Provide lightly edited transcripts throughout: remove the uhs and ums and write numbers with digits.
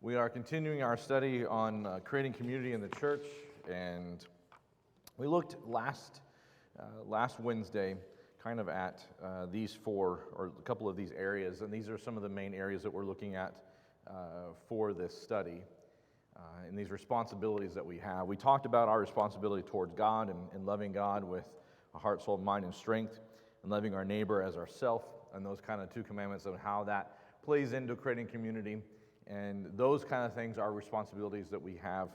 We are continuing our study on creating community in the church, and we looked last Wednesday kind of at these four, or a couple of these areas, and these are some of the main areas that we're looking at for this study, and these responsibilities that we have. We talked about our responsibility towards God and loving God with a heart, soul, mind, and strength, and loving our neighbor as ourself, and those kind of two commandments of how that plays into creating community. And those kind of things are responsibilities that we have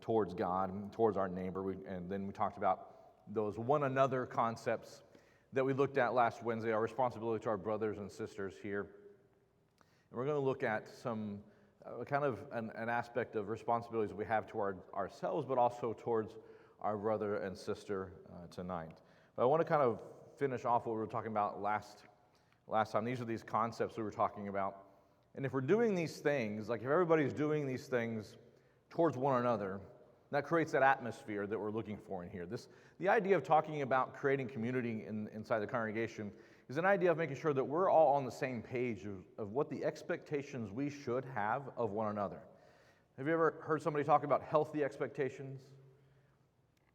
towards God and towards our neighbor. And then we talked about those one another concepts that we looked at last Wednesday, our responsibility to our brothers and sisters here. And we're going to look at some kind of an aspect of responsibilities we have toward ourselves, but also towards our brother and sister tonight. But I want to kind of finish off what we were talking about last time. These are these concepts we were talking about. And if we're doing these things, like if everybody's doing these things towards one another, that creates that atmosphere that we're looking for in here. The idea of talking about creating community inside the congregation is an idea of making sure that we're all on the same page of what the expectations we should have of one another. Have you ever heard somebody talk about healthy expectations?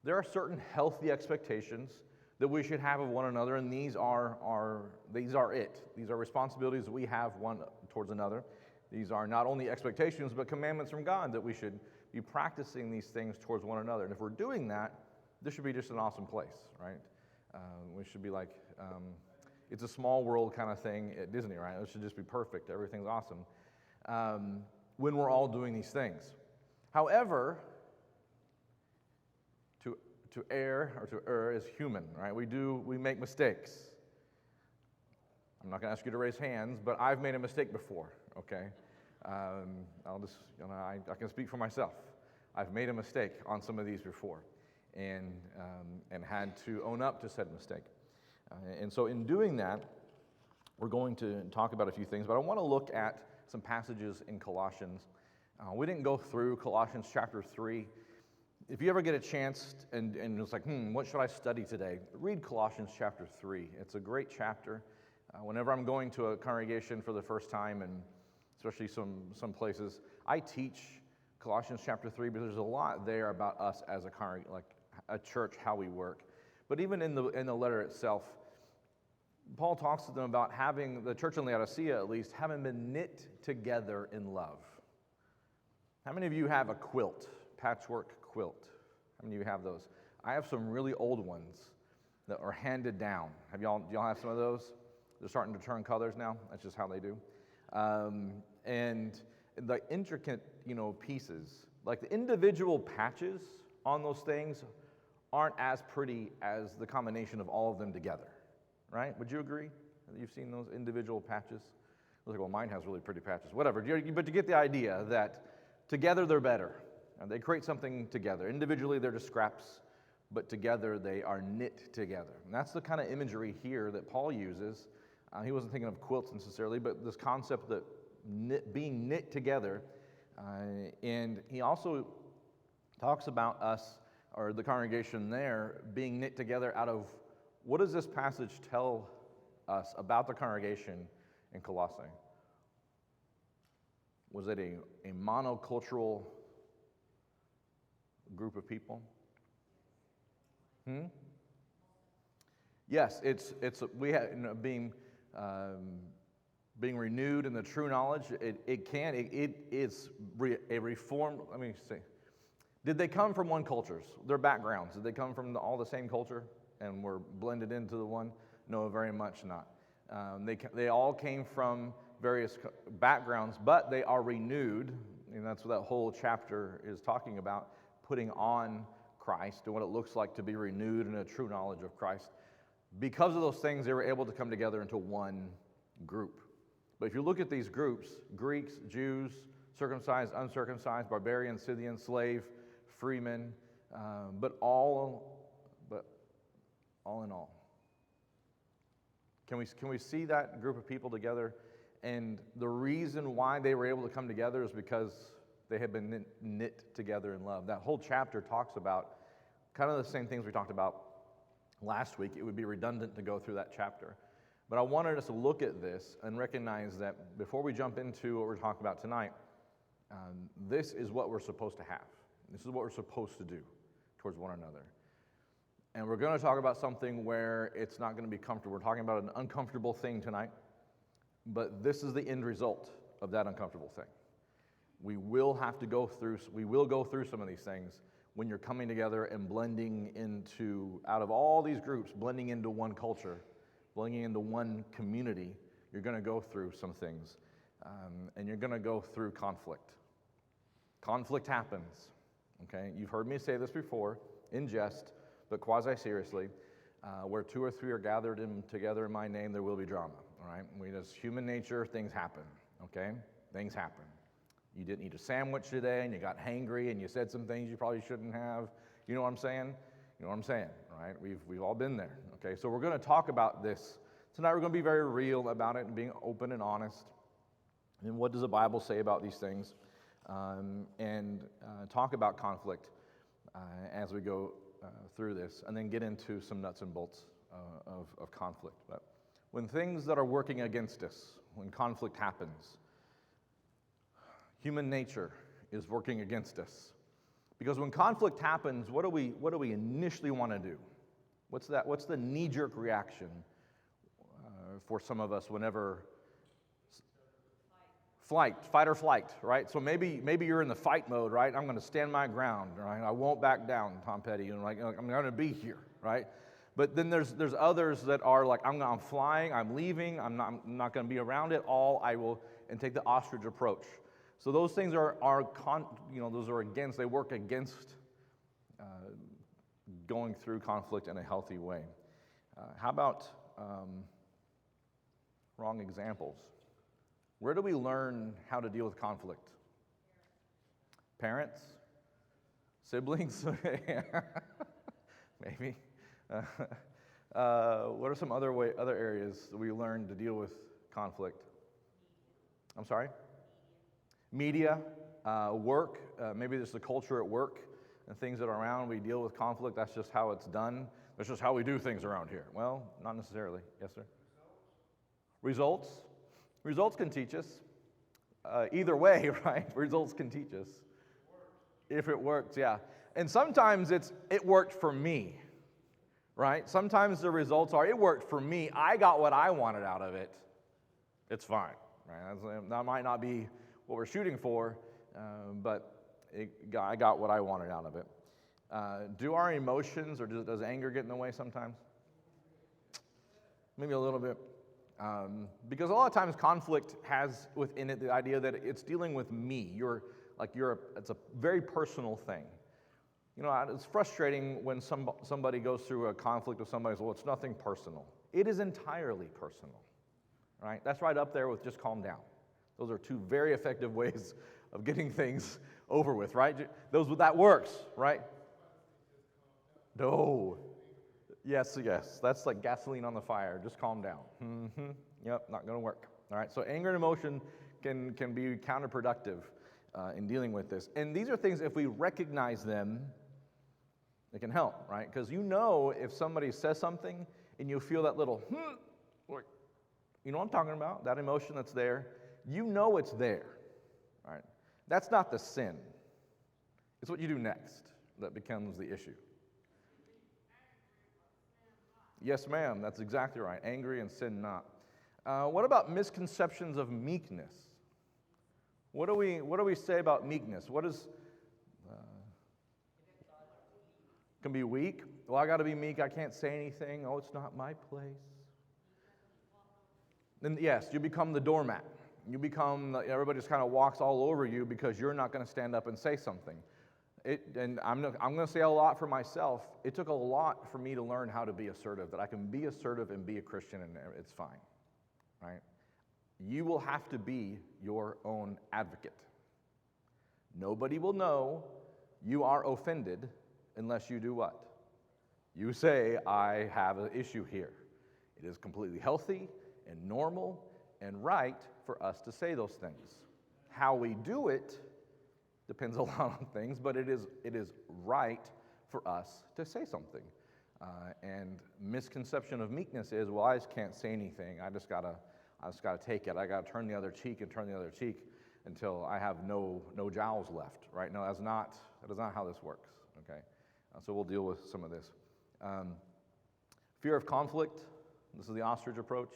There are certain healthy expectations that we should have of one another, and these are it. These are responsibilities that we have one towards another. These are not only expectations, but commandments from God that we should be practicing these things towards one another. And if we're doing that, this should be just an awesome place, right? We should be like, it's a small world kind of thing at Disney, right? It should just be perfect. Everything's awesome when we're all doing these things. However, to err is human, right? We make mistakes. I'm not going to ask you to raise hands, but I've made a mistake before, okay? I can speak for myself. I've made a mistake on some of these before and had to own up to said mistake. And so in doing that, we're going to talk about a few things, but I want to look at some passages in Colossians. We didn't go through Colossians chapter 3. If you ever get a chance and it's like, what should I study today? Read Colossians chapter 3. It's a great chapter. Whenever I'm going to a congregation for the first time, and especially some places, I teach Colossians chapter 3 because there's a lot there about us as a church, how we work. But even in the letter itself, Paul talks to them about having, the church in Laodicea at least, having been knit together in love. How many of you have a quilt, patchwork quilt? How many of you have those? I have some really old ones that are handed down. Do y'all have some of those? They're starting to turn colors now. That's just how they do. And the intricate, pieces, like the individual patches on those things aren't as pretty as the combination of all of them together, right? Would you agree that you've seen those individual patches? Like, well, mine has really pretty patches. Whatever. But you get the idea that together they're better. And they create something together. Individually, they're just scraps, but together they are knit together. And that's the kind of imagery here that Paul uses. He wasn't thinking of quilts necessarily, but this concept that being knit together. And he also talks about us, or the congregation there, being knit together out of, what does this passage tell us about the congregation in Colossae? Was it a monocultural group of people? Yes, we have being renewed in the true knowledge. It's a reformed. Let me see. Did they come from one culture? Their backgrounds, did they come from all the same culture and were blended into the one? No, very much not. They all came from various backgrounds, but they are renewed, and that's what that whole chapter is talking about. Putting on Christ and what it looks like to be renewed in a true knowledge of Christ. Because of those things, they were able to come together into one group. But if you look at these groups, Greeks, Jews, circumcised, uncircumcised, barbarian, Scythian, slave, freeman, but all in all. Can we see that group of people together? And the reason why they were able to come together is because they have been knit together in love. That whole chapter talks about kind of the same things we talked about last week. It would be redundant to go through that chapter. But I wanted us to look at this and recognize that before we jump into what we're talking about tonight, This is what we're supposed to have. This is what we're supposed to do towards one another. And we're going to talk about something where it's not going to be comfortable. We're talking about an uncomfortable thing tonight, but this is the end result of that uncomfortable thing. We will go through some of these things when you're coming together and blending into, out of all these groups, blending into one culture, blending into one community. You're going to go through some things, and you're going to go through conflict. Conflict happens, okay? You've heard me say this before, in jest, but quasi-seriously. Where two or three are gathered together in my name, there will be drama, all right? It's human nature, things happen, okay? Things happen. You didn't eat a sandwich today, and you got hangry, and you said some things you probably shouldn't have. You know what I'm saying? You know what I'm saying, right? We've all been there, okay? So we're going to talk about this. Tonight we're going to be very real about it and being open and honest. And what does the Bible say about these things? And talk about conflict as we go through this, and then get into some nuts and bolts of conflict. But when things that are working against us, when conflict happens, human nature is working against us. Because when conflict happens, what do we initially want to do? What's the knee-jerk reaction for some of us whenever fight or flight, right? So maybe you're in the fight mode, right? I'm going to stand my ground, right? I won't back down, Tom Petty, and like I'm going to be here, right? But then there's others that are like, I'm flying, I'm leaving, I'm not going to be around it all. I will and take the ostrich approach. So those things those are against. They work against going through conflict in a healthy way. How about wrong examples? Where do we learn how to deal with conflict? Parents? Siblings? Maybe. What are some other areas that we learn to deal with conflict? I'm sorry? Media, work. Maybe there's the culture at work and things that are around. We deal with conflict. That's just how it's done. That's just how we do things around here. Well, not necessarily. Yes, sir? Results. Results can teach us. Either way, right? Results can teach us. If it works, yeah. And sometimes it worked for me, right? Sometimes the results are, it worked for me. I got what I wanted out of it. It's fine, right? That might not be what we're shooting for, but I got what I wanted out of it. Do our emotions, or does anger get in the way sometimes? Maybe a little bit. Because a lot of times conflict has within it the idea that it's dealing with me. It's a very personal thing. It's frustrating when somebody goes through a conflict with somebody. Well, it's nothing personal. It is entirely personal, right? That's right up there with just calm down. Those are two very effective ways of getting things over with, right? That works, right? No. Yes. That's like gasoline on the fire. Just calm down. Yep, not going to work. All right, so anger and emotion can be counterproductive in dealing with this. And these are things, if we recognize them, it can help, right? Because if somebody says something and you feel that little, like, you know what I'm talking about? That emotion that's there. It's there, right? That's not the sin. It's what you do next that becomes the issue. Yes, ma'am, that's exactly right. Angry and sin not. What about misconceptions of meekness? What do we say about meekness? What is can be weak? Well, I got to be meek. I can't say anything. Oh, it's not my place. Then yes, you become the doormat. You become everybody just kind of walks all over you because you're not going to stand up and say something. And I'm going to say a lot for myself. It took a lot for me to learn how to be assertive, that I can be assertive and be a Christian and it's fine, right? You will have to be your own advocate. Nobody will know you are offended unless you do what? You say, I have an issue here. It is completely healthy and normal and right for us to say those things. How we do it depends a lot on things, but it is right for us to say something. And misconception of meekness is, well, I just can't say anything. I just gotta take it. I gotta turn the other cheek and turn the other cheek. until I have no jowls left, right? No, that is not how this works, okay? So we'll deal with some of this. Fear of conflict. This is the ostrich approach.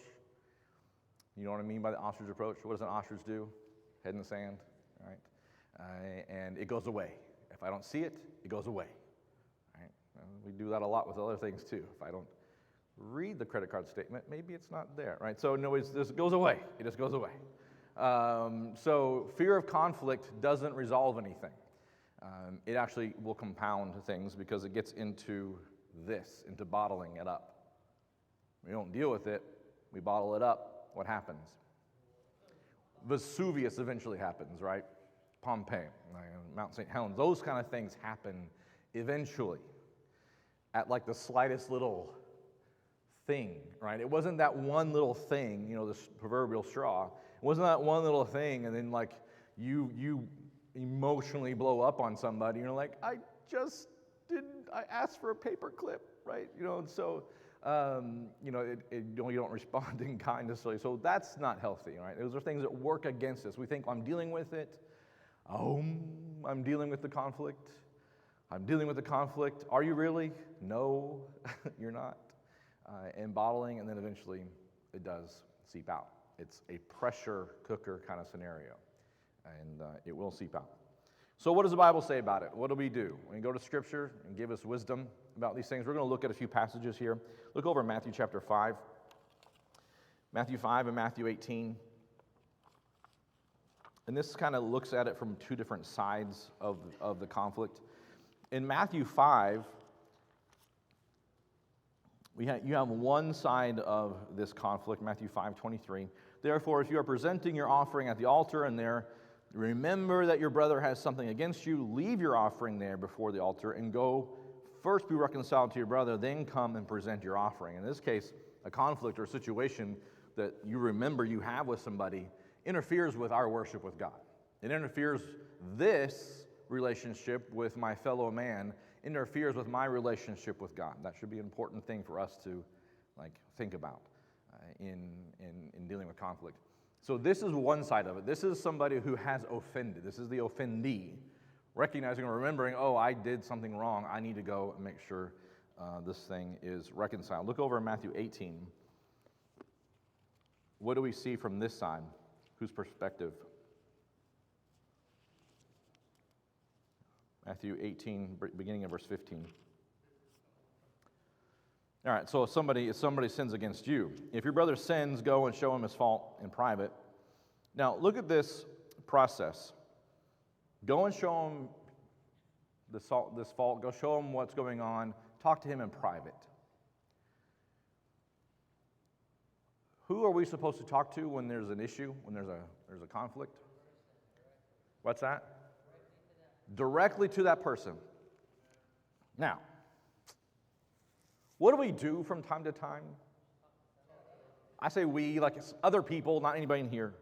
You know what I mean by the ostrich approach? What does an ostrich do? Head in the sand, right? And it goes away. If I don't see it, it goes away, right? We do that a lot with other things too. If I don't read the credit card statement, maybe it's not there, right? So no, it just goes away. It just goes away. So fear of conflict doesn't resolve anything. It actually will compound things because it gets into bottling it up. We don't deal with it, we bottle it up. What happens? Vesuvius eventually happens, right? Pompeii, Mount St. Helens, those kind of things happen eventually at like the slightest little thing, right? It wasn't that one little thing, this proverbial straw. It wasn't that one little thing, and then like you emotionally blow up on somebody. You're like, I asked for a paper clip, right? And so, you don't respond in kind necessarily. So that's not healthy, right? Those are things that work against us. We think, I'm dealing with it. I'm dealing with the conflict. I'm dealing with the conflict. Are you really? No, you're not. And bottling, and then eventually it does seep out. It's a pressure cooker kind of scenario, and it will seep out. So what does the Bible say about it? What do? We go to Scripture and give us wisdom about these things. We're going to look at a few passages here. Look over Matthew chapter 5. Matthew 5 and Matthew 18. And this kind of looks at it from two different sides of the conflict. In Matthew 5, you have one side of this conflict, Matthew 5:23. Therefore, if you are presenting your offering at the altar and there remember that your brother has something against you, leave your offering there before the altar and go first be reconciled to your brother, then come and present your offering. In this case, a conflict or a situation that you remember you have with somebody interferes with our worship with God. It interferes this relationship with my fellow man, interferes with my relationship with God. That should be an important thing for us to think about in dealing with conflict. So this is one side of it. This is somebody who has offended. This is the offendee, recognizing and remembering, I did something wrong. I need to go and make sure this thing is reconciled. Look over in Matthew 18. What do we see from this side? Whose perspective? Matthew 18, beginning of verse 15. All right, so if somebody sins against you, if your brother sins, go and show him his fault in private. Now, look at this process. Go and show him this fault. Go show him what's going on. Talk to him in private. Who are we supposed to talk to when there's an issue, when there's a conflict? What's that? Directly to that person. Now, what do we do from time to time? I say we, like it's other people, not anybody in here.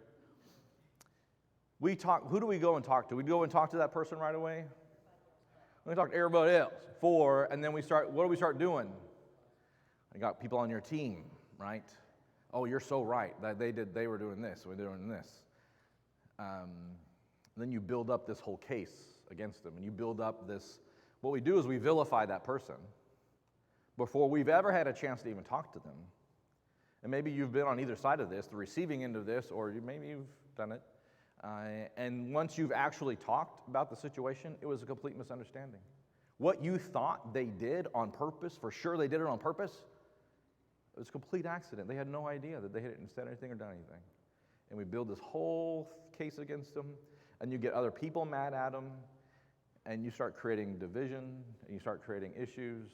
We talk. Who do we go and talk to? We go and talk to that person right away. We talk to everybody else. And then we start. What do we start doing? You got people on your team, right? Oh, you're so right. They were doing this. We're doing this. Then you build up this whole case against them, and you build up this. What we do is we vilify that person before we've ever had a chance to even talk to them. And maybe you've been on either side of this, the receiving end of this, or maybe you've done it. And once you've actually talked about the situation, it was a complete misunderstanding. What you thought they did on purpose, for sure they did it on purpose, it was a complete accident. They had no idea that they had said anything or done anything. And we build this whole case against them, and you get other people mad at them, and you start creating division, and you start creating issues,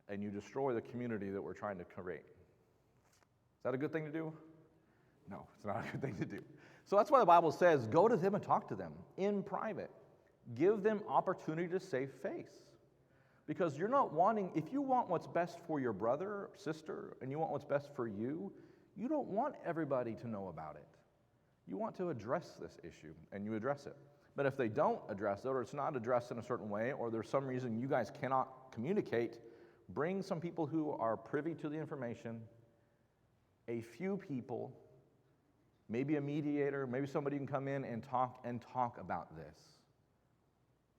and you destroy the community that we're trying to create. Is that a good thing to do? No, it's not a good thing to do. So that's why the Bible says, go to them and talk to them in private. Give them opportunity to save face. Because you're not wanting, if you want what's best for your brother or sister, and you want what's best for you, you don't want everybody to know about it. You want to address this issue, and you address it. But if they don't address it, or it's not addressed in a certain way, or there's some reason you guys cannot communicate, bring some people who are privy to the information, a few people, maybe a mediator, maybe somebody can come in and talk about this.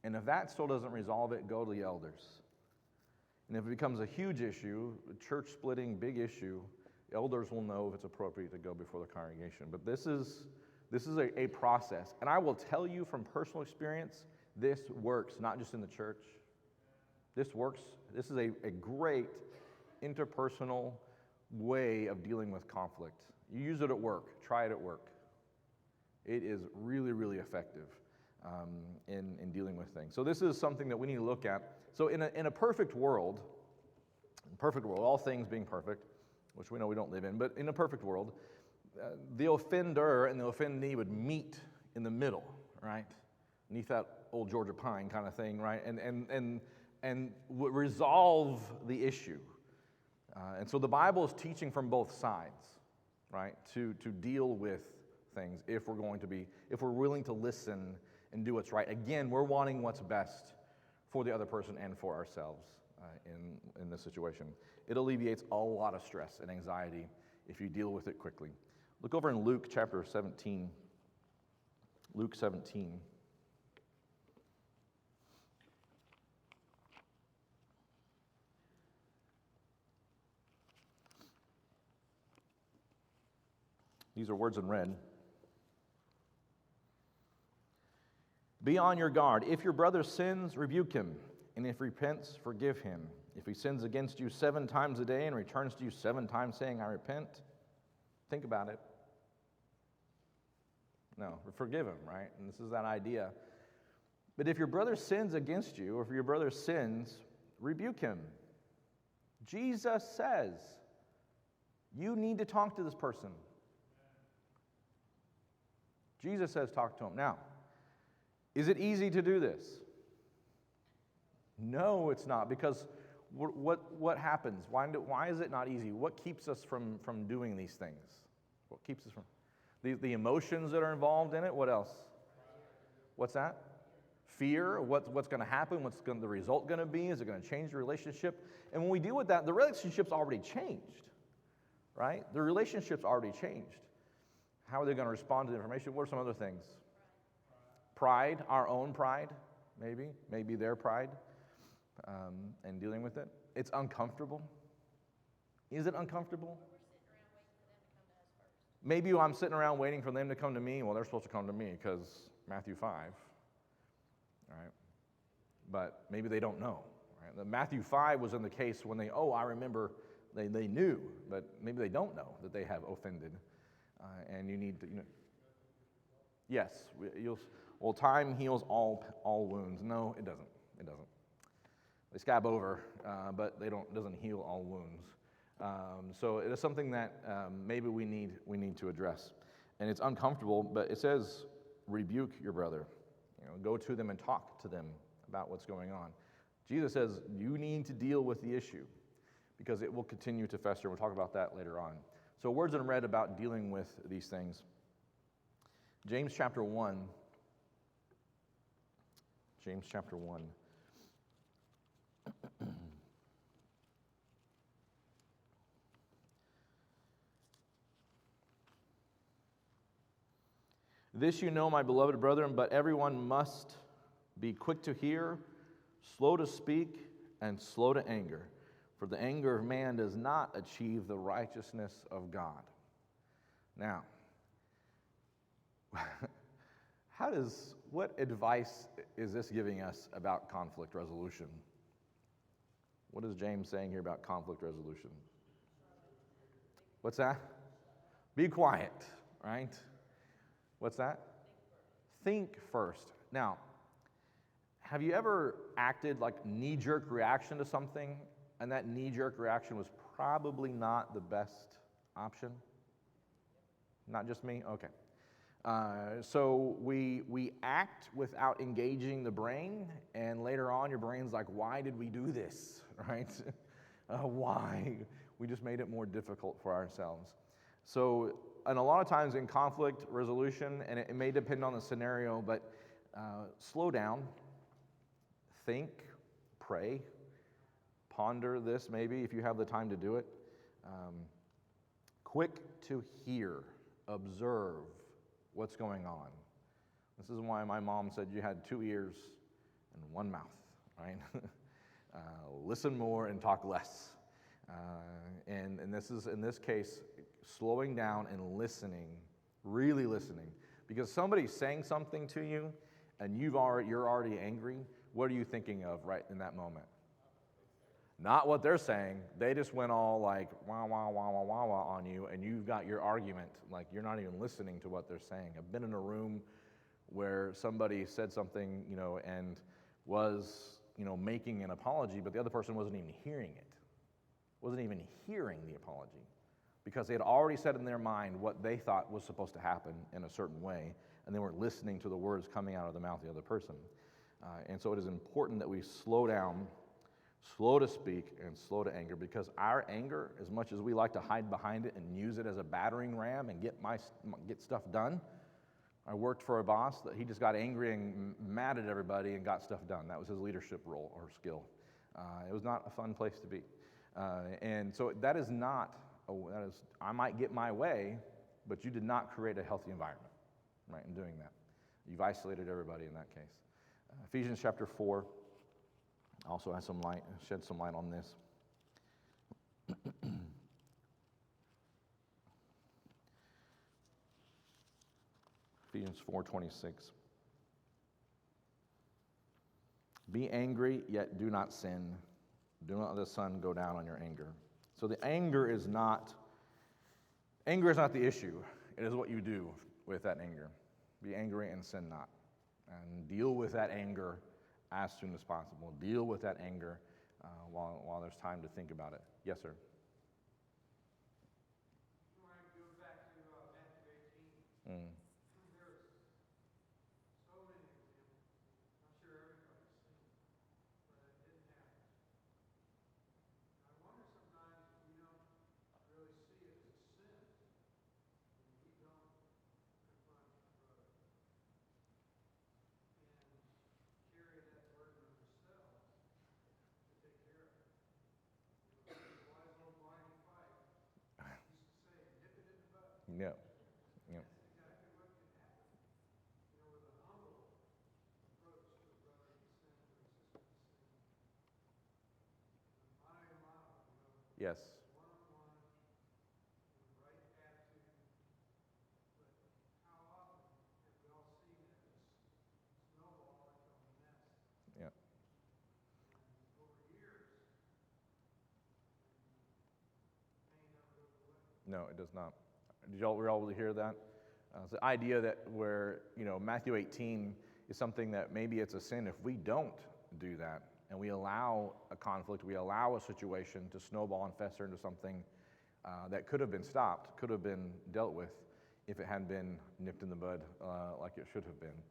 And if that still doesn't resolve it, go to the elders. And if it becomes a huge issue, a church splitting, big issue, elders will know if it's appropriate to go before the congregation. But this is a process. And I will tell you from personal experience, this works, not just in the church. This works. This is a great interpersonal way of dealing with conflict. You use it at work. Try it at work. It is really, really effective in dealing with things. So this is something that we need to look at. So in a perfect world, all things being perfect, which we know we don't live in, but in a perfect world, the offender and the offendee would meet in the middle, right? Beneath that old Georgia pine kind of thing, right? And resolve the issue. And so the Bible is teaching from both sides, right? To deal with things if we're willing to listen and do what's right. Again, we're wanting what's best for the other person and for ourselves in this situation. It alleviates a lot of stress and anxiety if you deal with it quickly. Look over in Luke chapter 17. Luke 17. These are words in red. Be on your guard. If your brother sins, rebuke him. And if he repents, forgive him. If he sins against you 7 times a day and returns to you 7 times saying, I repent, think about it. No, forgive him, right? And this is that idea. But if your brother sins against you, or if your brother sins, rebuke him. Jesus says, you need to talk to this person. Jesus says, talk to him. Now, is it easy to do this? No, it's not, because what happens? Why is it not easy? What keeps us from doing these things? What keeps us from? The emotions that are involved in it. What else? What's that? Fear. What's going to happen? The result going to be? Is it going to change the relationship? And when we deal with that, the relationship's already changed, right? The relationship's already changed. How are they going to respond to the information? What are some other things? Pride, our own pride, maybe their pride, and dealing with it. It's uncomfortable. Is it uncomfortable? Maybe I'm sitting around waiting for them to come to me. Well, they're supposed to come to me because Matthew 5, right? But maybe they don't know. Right? The Matthew 5 was in the case when I remember they knew, but maybe they don't know that they have offended. And you need to, yes, time heals all wounds. No, it doesn't. It doesn't. They scab over, but it doesn't heal all wounds. So it is something that maybe we need to address, and it's uncomfortable. But it says, rebuke your brother. Go to them and talk to them about what's going on. Jesus says you need to deal with the issue because it will continue to fester. We'll talk about that later on. So words in red about dealing with these things. James chapter 1. James chapter 1. This you know, my beloved brethren, but everyone must be quick to hear, slow to speak, and slow to anger. For the anger of man does not achieve the righteousness of God. Now, what advice is this giving us about conflict resolution? What is James saying here about conflict resolution? What's that? Be quiet, right? What's that? Think first. Now, have you ever acted like knee-jerk reaction to something, and that knee-jerk reaction was probably not the best option? Not just me? Okay. So we act without engaging the brain, and later on your brain's like, why did we do this, right? Why? We just made it more difficult for ourselves. So, and a lot of times in conflict resolution, and it may depend on the scenario, but slow down, think, pray, ponder this maybe if you have the time to do it. Quick to hear observe what's going on. This is why my mom said you had 2 ears and 1 mouth, right? Listen more and talk less. And this is, in this case, slowing down and listening, really listening. Because somebody's saying something to you and you're already angry, what are you thinking of right in that moment? Not what they're saying. They just went all like wah, wah, wah, wah, wah, wah on you, and you've got your argument. Like you're not even listening to what they're saying. I've been in a room where somebody said something, and was, making an apology, but the other person wasn't even hearing it. Wasn't even hearing the apology. Because they had already said in their mind what they thought was supposed to happen in a certain way, and they weren't listening to the words coming out of the mouth of the other person. And so it is important that we slow down, slow to speak, and slow to anger, because our anger, as much as we like to hide behind it and use it as a battering ram and get stuff done, I worked for a boss that he just got angry and mad at everybody and got stuff done. That was his leadership role or skill. It was not a fun place to be. And so that is not, I might get my way, but you did not create a healthy environment, right, in doing that. You've isolated everybody in that case. Ephesians chapter 4 also has shed some light on this. Ephesians 4:26. Be angry, yet do not sin. Do not let the sun go down on your anger. So the anger is not the issue. It is what you do with that anger. Be angry and sin not. And deal with that anger as soon as possible. Deal with that anger while there's time to think about it. Yes, sir. You want to go back to Matthew 18? Mm. There's so many examples. I'm sure everybody's seen them, but it didn't happen. I wonder sometimes if we don't really see it as a sin when we don't confront the brother and carry that burden of ourselves to take care of it. Wise old Barney Fife used to say, nip it in the bud. Yeah. Yeah. That's exactly what can happen. With a humble approach to a brother in sin or a sister in sin. Mano a mano, Yes. one-on-one, right attitude. But how often have we all seen that just snowball into a mess? Yeah. And over years, pain never goes away. No, it does not. Did y'all were all able to hear that? It's the idea that where Matthew 18 is something that maybe it's a sin if we don't do that and we allow a conflict, we allow a situation to snowball and fester into something that could have been stopped, could have been dealt with if it hadn't been nipped in the bud like it should have been.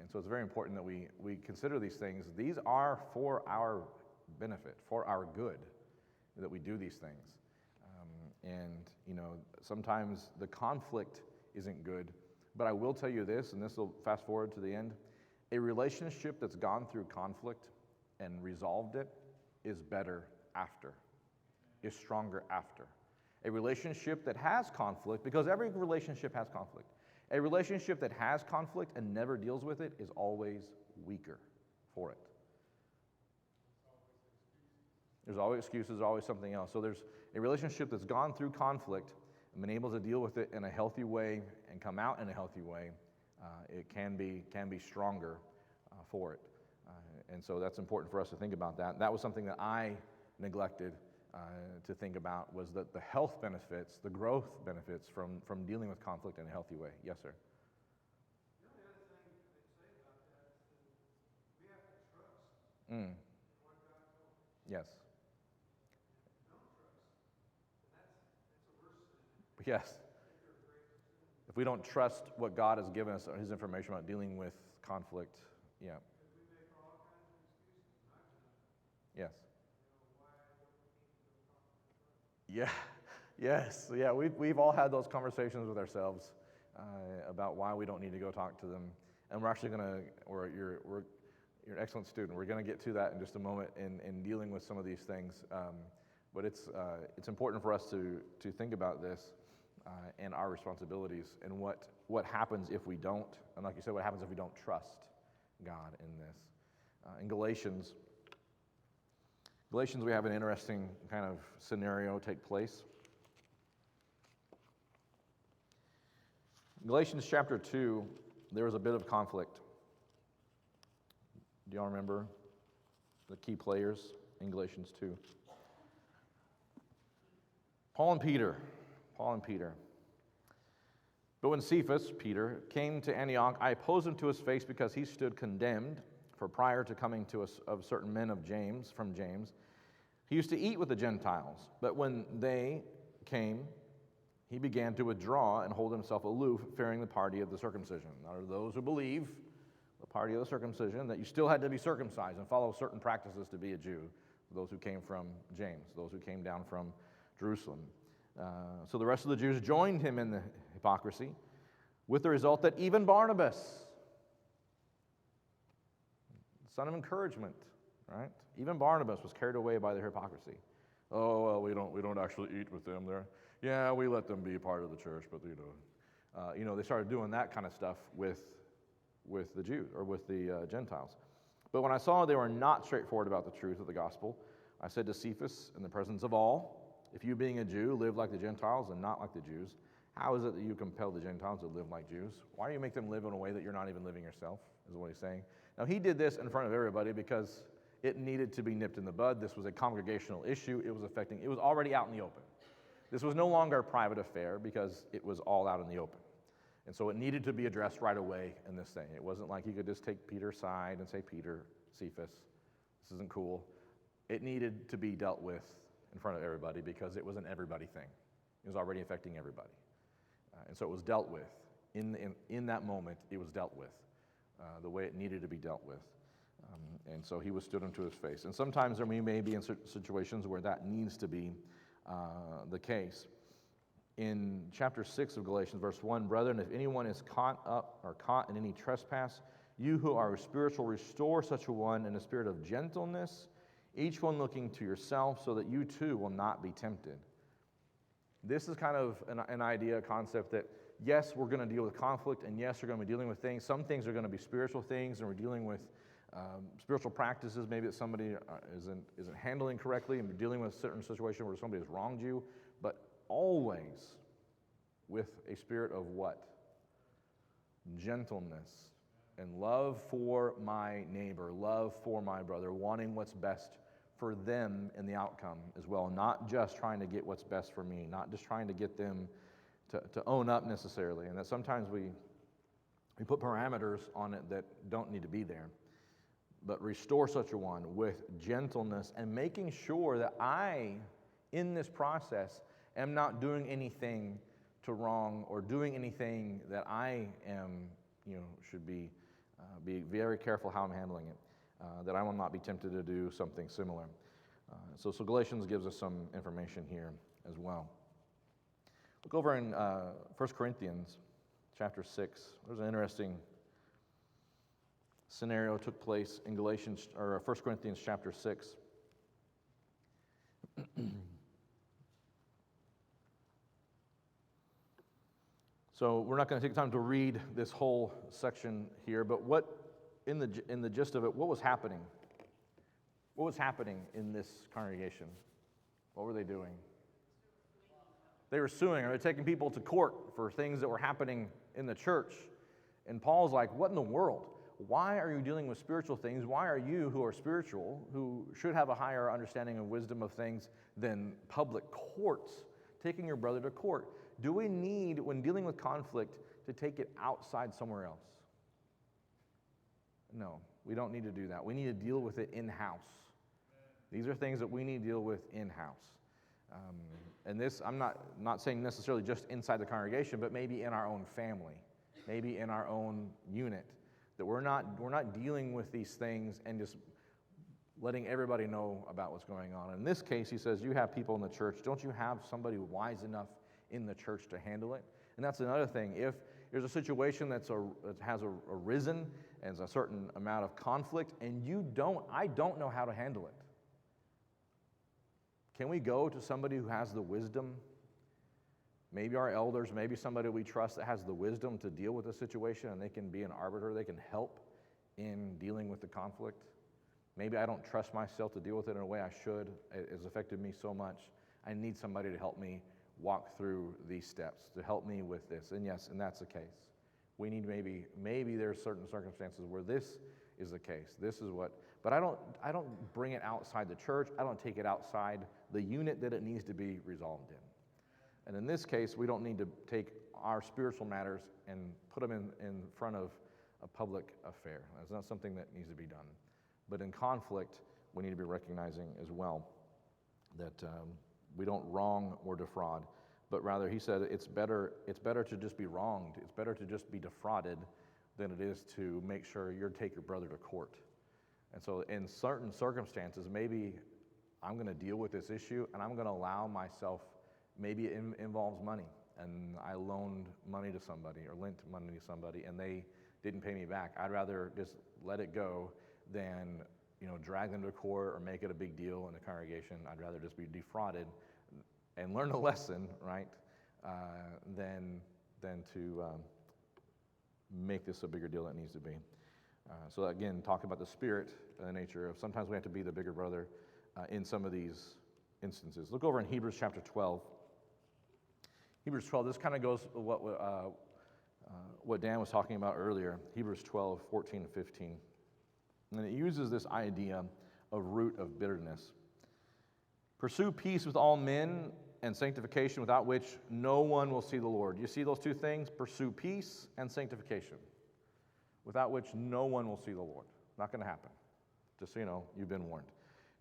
And so it's very important that we consider these things. These are for our benefit, for our good, that we do these things. Sometimes the conflict isn't good, but I will tell you this, and this will fast forward to the end. A relationship that's gone through conflict and resolved it is better after, is stronger after. A relationship that has conflict, because every relationship has conflict, a relationship that has conflict and never deals with it is always weaker for it. There's always excuses, always something else. So there's a relationship that's gone through conflict and been able to deal with it in a healthy way and come out in a healthy way. It can be stronger for it. And so that's important for us to think about that. That was something that I neglected to think about, was that the health benefits, the growth benefits from dealing with conflict in a healthy way. Yes, sir. The only other thing I'd say about that is that we have to trust Mm. in what God told us. Yes. If we don't trust, then that's a worse sin. Yes. Bigger, greater sin. If we don't trust what God has given us, His information about dealing with conflict, yeah. Because we make all kinds of excuses, and I've done it. Yes. Why I don't need to go talk to my brother. Yeah. Yes. Yeah. We've all had those conversations with ourselves about why we don't need to go talk to them, and we're actually you're an excellent student. We're going to get to that in just a moment in dealing with some of these things. But it's important for us to think about this. and our responsibilities and what happens if we don't, and like you said, what happens if we don't trust God in this. In Galatians, we have an interesting kind of scenario take place. Galatians chapter 2, there was a bit of conflict. Do y'all remember the key players in Galatians 2? Paul and Peter. But when Cephas, Peter, came to Antioch, I opposed him to his face because he stood condemned. For prior to coming to us of certain men of James, he used to eat with the Gentiles. But when they came, he began to withdraw and hold himself aloof, fearing the party of the circumcision. Now, those who believe the party of the circumcision, that you still had to be circumcised and follow certain practices to be a Jew. Those who came from James, those who came down from Jerusalem. So the rest of the Jews joined him in the hypocrisy, with the result that even Barnabas, son of encouragement, right? Even Barnabas was carried away by their hypocrisy. Oh, well, we don't actually eat with them. Yeah, we let them be part of the church, but they started doing that kind of stuff with the Jews or with the Gentiles. But when I saw they were not straightforward about the truth of the gospel, I said to Cephas in the presence of all, if you being a Jew live like the Gentiles and not like the Jews, how is it that you compel the Gentiles to live like Jews? Why do you make them live in a way that you're not even living yourself, is what he's saying. Now, he did this in front of everybody because it needed to be nipped in the bud. This was a congregational issue. It was already out in the open. This was no longer a private affair because it was all out in the open. And so it needed to be addressed right away in this thing. It wasn't like he could just take Peter's side and say, Peter, Cephas, this isn't cool. It needed to be dealt with in front of everybody because it was an everybody thing. It was already affecting everybody. And so it was dealt with. In that moment, it was dealt with the way it needed to be dealt with. And so he withstood him to his face. And sometimes we may be in situations where that needs to be the case. In chapter 6 of Galatians, verse 1, brethren, if anyone is caught in any trespass, you who are spiritual, restore such a one in a spirit of gentleness, each one looking to yourself, so that you too will not be tempted. This is kind of an idea, a concept that, yes, we're going to deal with conflict, and yes, we're going to be dealing with things. Some things are going to be spiritual things, and we're dealing with spiritual practices, maybe that somebody isn't handling correctly, and we're dealing with a certain situation where somebody has wronged you, but always with a spirit of what? Gentleness and love for my neighbor, love for my brother, wanting what's best for them in the outcome as well, not just trying to get what's best for me, not just trying to get them to own up necessarily, and that sometimes we put parameters on it that don't need to be there. But restore such a one with gentleness and making sure that I, in this process, am not doing anything to wrong or doing anything that I am, should be very careful how I'm handling it, that I will not be tempted to do something similar. So Galatians gives us some information here as well. Look over in 1 Corinthians chapter 6. There's an interesting scenario took place in 1 Corinthians chapter 6. So we're not going to take time to read this whole section here, but what in the gist of it, what was happening? What was happening in this congregation? What were they doing? They were suing, or they're taking people to court for things that were happening in the church. And Paul's like, what in the world? Why are you dealing with spiritual things? Why are you, who are spiritual, who should have a higher understanding and wisdom of things than public courts, taking your brother to court? Do we need, when dealing with conflict, to take it outside somewhere else? No, we don't need to do that. We need to deal with it in-house. These are things that we need to deal with in-house. And this, I'm not saying necessarily just inside the congregation, but maybe in our own family, maybe in our own unit, that we're not dealing with these things and just letting everybody know about what's going on. In this case, he says, you have people in the church. Don't you have somebody wise enough in the church to handle it? And that's another thing. If there's a situation that has arisen and a certain amount of conflict, and I don't know how to handle it, can we go to somebody who has the wisdom? maybe our elders, maybe somebody we trust that has the wisdom to deal with the situation, and they can be an arbiter, they can help in dealing with the conflict. Maybe I don't trust myself to deal with it in a way I should. It has affected me so much. I need somebody to help me walk through these steps, to help me with this. And yes, and that's the case. We need maybe there's certain circumstances where this is the case. This is what, but I don't bring it outside the church. I don't take it outside the unit that it needs to be resolved in. And in this case, we don't need to take our spiritual matters and put them in front of a public affair. That's not something that needs to be done. But in conflict, we need to be recognizing as well that we don't wrong or defraud, but rather he said it's better to just be wronged. It's better to just be defrauded than it is to make sure you take your brother to court. And so in certain circumstances, maybe I'm going to deal with this issue and I'm going to allow myself, maybe it involves money, and I loaned money to somebody or lent money to somebody and they didn't pay me back. I'd rather just let it go than drag them to court or make it a big deal in the congregation. I'd rather just be defrauded and learn a lesson, right, than to make this a bigger deal than it needs to be. So again, talk about the spirit and the nature of sometimes we have to be the bigger brother in some of these instances. Look over in Hebrews chapter 12. Hebrews 12, this kind of goes what Dan was talking about earlier, Hebrews 12, 14 and 15. And it uses this idea of root of bitterness. Pursue peace with all men and sanctification, without which no one will see the Lord. You see those two things? Pursue peace and sanctification, without which no one will see the Lord. Not going to happen. Just so you know, you've been warned.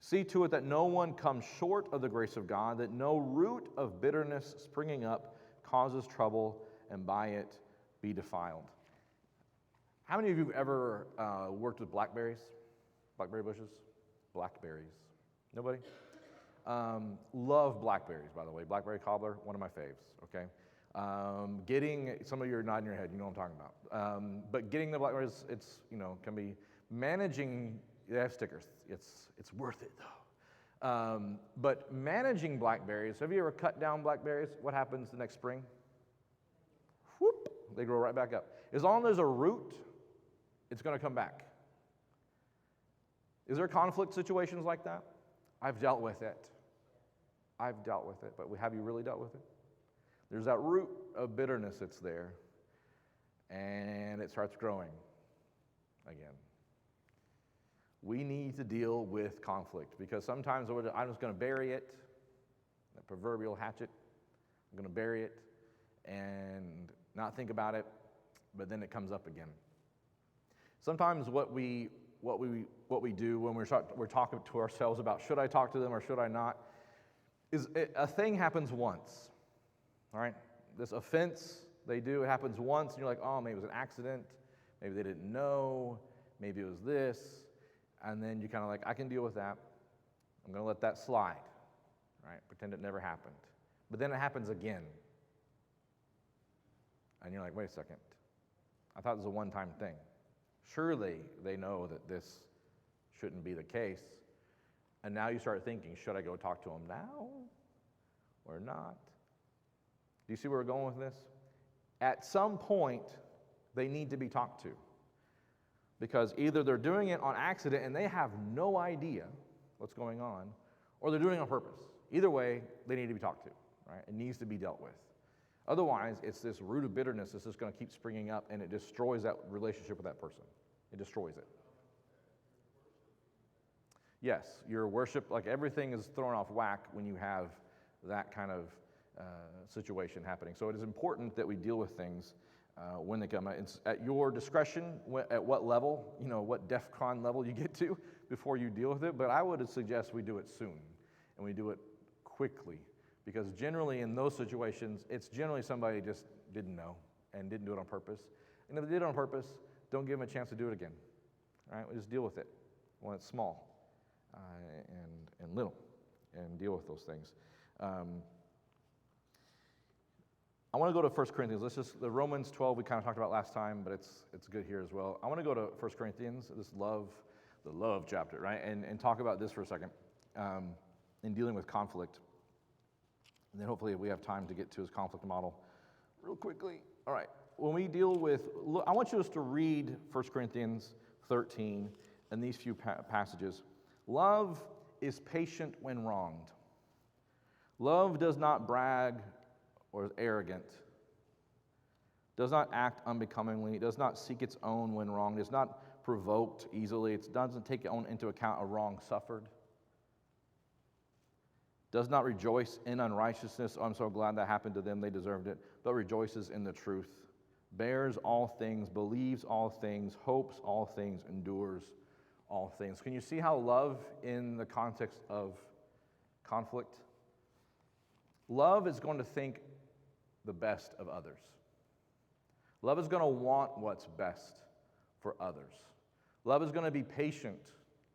See to it that no one comes short of the grace of God, that no root of bitterness springing up causes trouble, and by it be defiled. How many of you have ever worked with blackberries? Blackberry bushes? Blackberries. Nobody? Love blackberries, by the way. Blackberry cobbler, one of my faves, okay? Getting, some of you are nodding your head, you know what I'm talking about. But getting the blackberries, it's, can be managing, they have stickers. It's worth it though. But managing blackberries, have you ever cut down blackberries? What happens the next spring? Whoop, they grow right back up. As long as there's a root, it's going to come back. Is there conflict situations like that? I've dealt with it. But have you really dealt with it? There's that root of bitterness that's there, and it starts growing again. We need to deal with conflict because sometimes I'm just going to bury it, that proverbial hatchet. I'm going to bury it and not think about it, but then it comes up again. Sometimes what we do when we're talking to ourselves about should I talk to them or should I not, is a thing happens once, all right? This offense they do, it happens once, and you're like, oh, maybe it was an accident, maybe they didn't know, maybe it was this, and then you kind of like, I can deal with that. I'm going to let that slide, right? Pretend it never happened. But then it happens again, and you're like, wait a second. I thought it was a one-time thing. Surely they know that this shouldn't be the case. And now you start thinking, should I go talk to them now or not? Do you see where we're going with this? At some point, they need to be talked to. Because either they're doing it on accident and they have no idea what's going on, or they're doing it on purpose. Either way, they need to be talked to, right? It needs to be dealt with. Otherwise, it's this root of bitterness that's just going to keep springing up, and it destroys that relationship with that person. It destroys it. Yes, your worship, like everything is thrown off whack when you have that kind of situation happening. So it is important that we deal with things when they come. It's at your discretion at what level, what DEFCON level you get to before you deal with it. But I would suggest we do it soon, and we do it quickly. Because generally in those situations, it's generally somebody just didn't know and didn't do it on purpose. And if they did it on purpose, don't give them a chance to do it again. All right? We just deal with it when it's small and little, and deal with those things. I want to go to 1 Corinthians. The Romans 12 we kind of talked about last time, but it's good here as well. I want to go to 1 Corinthians, the love chapter, right? And talk about this for a second in dealing with conflict. And then hopefully we have time to get to his conflict model real quickly. All right. When we deal with, I want you to read 1 Corinthians 13 and these few passages. Love is patient when wronged. Love does not brag or is arrogant, does not act unbecomingly, does not seek its own when wronged, is not provoked easily, it doesn't take into account a wrong suffered, does not rejoice in unrighteousness. Oh, I'm so glad that happened to them, they deserved it, but rejoices in the truth, bears all things, believes all things, hopes all things, endures all things. Can you see how love in the context of conflict? Love is going to think the best of others. Love is going to want what's best for others. Love is going to be patient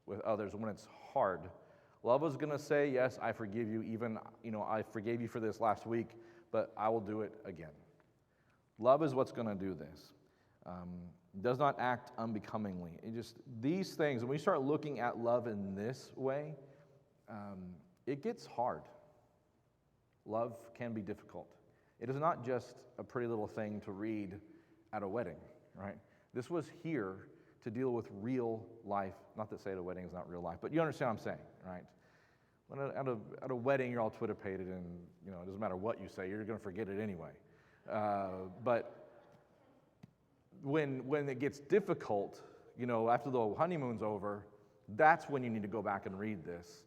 with others when it's hard. Love is going to say, yes, I forgive you, even, I forgave you for this last week, but I will do it again. Love is what's going to do this. Does not act unbecomingly. These things, when we start looking at love in this way, it gets hard. Love can be difficult. It is not just a pretty little thing to read at a wedding, right? This was here to deal with real life. Not to say at a wedding is not real life, but you understand what I'm saying, right? When at a wedding, you're all Twitter-pated and, it doesn't matter what you say, you're going to forget it anyway. But when it gets difficult, after the honeymoon's over, that's when you need to go back and read this.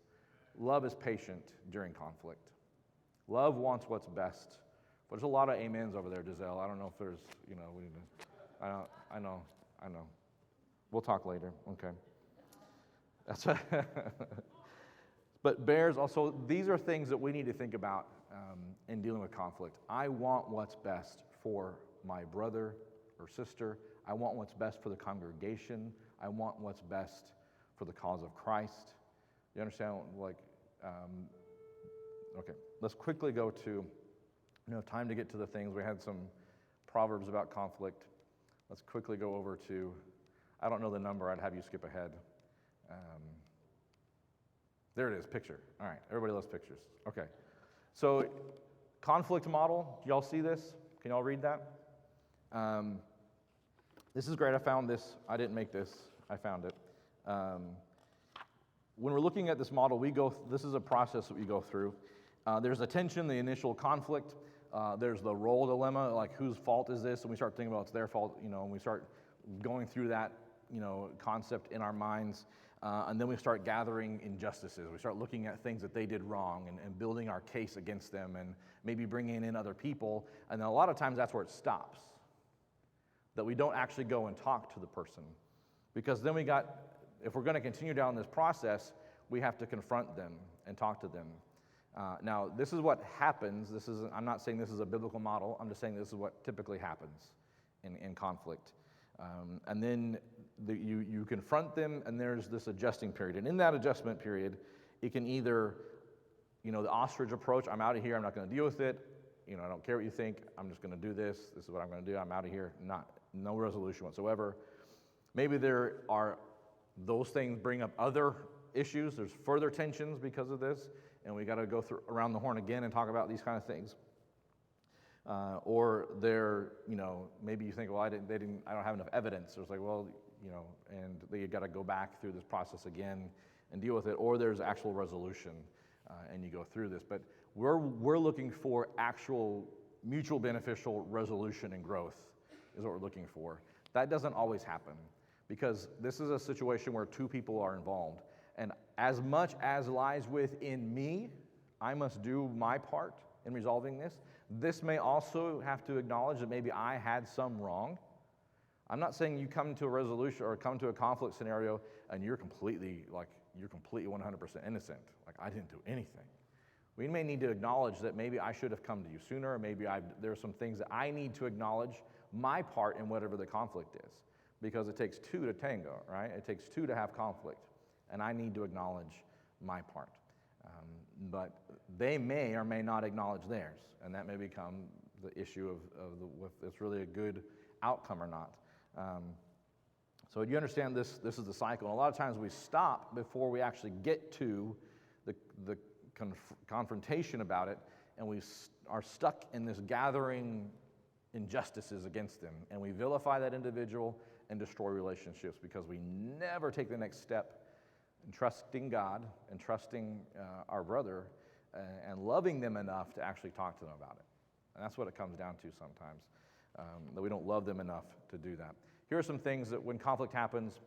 Love is patient during conflict. Love wants what's best. But there's a lot of amens over there, Giselle. I don't know if there's, we need to, I know. We'll talk later, okay. That's But bears also, these are things that we need to think about in dealing with conflict. I want what's best for my brother or sister. I want what's best for the congregation. I want what's best for the cause of Christ. You understand? Okay, let's quickly go to, time to get to the things. We had some proverbs about conflict. Let's quickly go over to, I don't know the number, I'd have you skip ahead. There it is, picture. All right, everybody loves pictures. Okay, so conflict model, do y'all see this? Can y'all read that? This is great, I found this. I didn't make this, I found it. When we're looking at this model, this is a process that we go through. There's the tension, the initial conflict. There's the role dilemma, like whose fault is this? And we start thinking about it's their fault, and we start going through that, concept in our minds. And then we start gathering injustices. We start looking at things that they did wrong and building our case against them and maybe bringing in other people. And then a lot of times that's where it stops, that we don't actually go and talk to the person. Because then if we're going to continue down this process, we have to confront them and talk to them. Now, this is what happens. I'm not saying this is a biblical model. I'm just saying this is what typically happens in conflict. And then you confront them, and there's this adjusting period. And in that adjustment period, it can either, the ostrich approach, I'm out of here, I'm not going to deal with it. I don't care what you think, I'm just going to do this. This is what I'm going to do, I'm out of here. No resolution whatsoever. Maybe there are those things bring up other issues. There's further tensions because of this, and we got to go around the horn again and talk about these kind of things. Or maybe you think, well, I don't have enough evidence. There's and you got to go back through this process again and deal with it. Or there's actual resolution, and you go through this. But we're looking for actual mutual beneficial resolution and growth is what we're looking for. That doesn't always happen because this is a situation where two people are involved. And as much as lies within me, I must do my part in resolving this. This may also have to acknowledge that maybe I had some wrong. I'm not saying you come to a resolution or come to a conflict scenario and you're completely 100% innocent. Like, I didn't do anything. We may need to acknowledge that maybe I should have come to you sooner, or maybe there are some things that I need to acknowledge my part in whatever the conflict is. Because it takes two to tango, right? It takes two to have conflict. And I need to acknowledge my part. But they may or may not acknowledge theirs, and that may become the issue of if it's really a good outcome or not. So you understand this is the cycle. And a lot of times we stop before we actually get to the confrontation about it, and we are stuck in this gathering injustices against them, and we vilify that individual and destroy relationships because we never take the next step in trusting God and trusting our brother and loving them enough to actually talk to them about it. And that's what it comes down to sometimes, that we don't love them enough to do that. Here are some things that when conflict happens,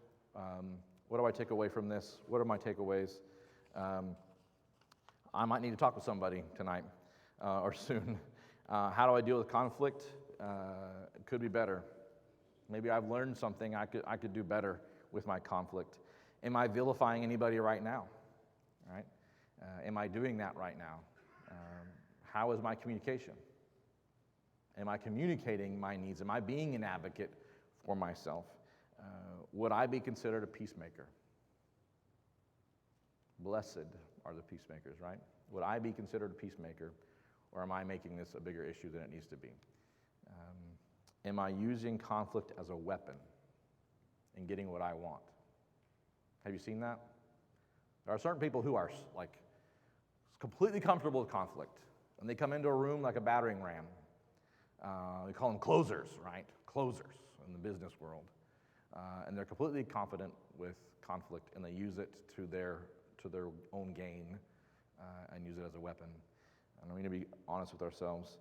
what do I take away from this? What are my takeaways? I might need to talk with somebody tonight or soon. How do I deal with conflict? It could be better. Maybe I've learned something I could do better with my conflict. Am I vilifying anybody right now? Right? Am I doing that right now? How is my communication? Am I communicating my needs? Am I being an advocate for myself? Would I be considered a peacemaker? Blessed are the peacemakers, right? Would I be considered a peacemaker, or am I making this a bigger issue than it needs to be? Am I using conflict as a weapon in getting what I want? Have you seen that? There are certain people who are like completely comfortable with conflict, and they come into a room like a battering ram. We call them closers, right? Closers in the business world. And they're completely confident with conflict, and they use it to their own gain and use it as a weapon. And we need to be honest with ourselves.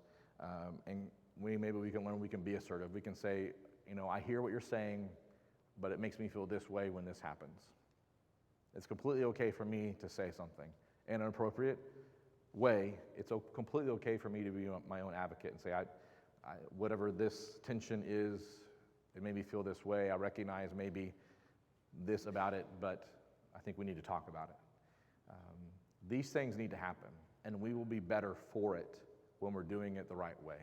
And maybe we can learn we can be assertive. We can say, I hear what you're saying, but it makes me feel this way when this happens. It's completely okay for me to say something in an appropriate way. It's completely okay for me to be my own advocate and say, whatever this tension is, it made me feel this way. I recognize maybe this about it, but I think we need to talk about it. These things need to happen, and we will be better for it when we're doing it the right way.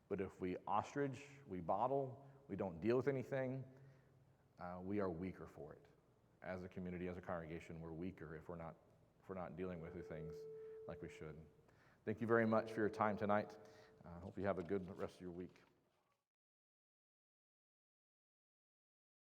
But if we ostrich, we bottle, we don't deal with anything, we are weaker for it. As a community, as a congregation, we're weaker if we're not dealing with the things like we should. Thank you very much for your time tonight. I hope you have a good rest of your week.